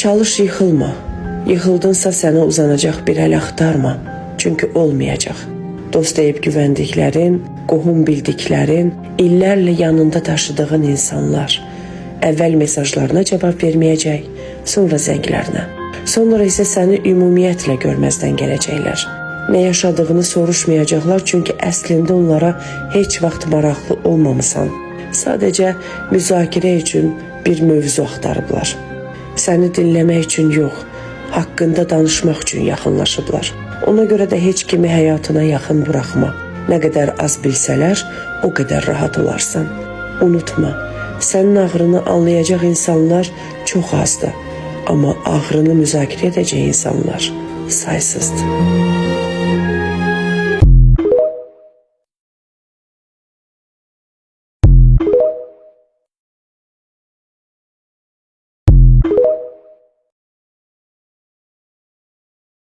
Çalış yıxılma. Yıxıldınsa sənə uzanacaq bir əl axtarma. Çünki olmayacaq. Dost deyib güvəndiklərin, qohum bildiklərin, illərlə yanında daşıdığın insanlar əvvəl mesajlarına cavab verməyəcək, sonra zənglərinə. Sonra isə səni ümumiyyətlə görməzdən gələcəklər. Nə yaşadığını soruşmayacaqlar, çünki əslində onlara heç vaxt maraqlı olmamısan. Sadəcə müzakirə üçün bir mövzu axtarıblar. Səni dinləmək üçün yox, haqqında danışmaq üçün yaxınlaşıblar. Ona görə də heç kimi həyatına yaxın buraxma. Nə qədər az bilsələr, o qədər rahat olarsan. Unutma, sənin ağrını anlayacaq insanlar çox azdır. Amma ağrını müzakirə edəcək insanlar saysızdır.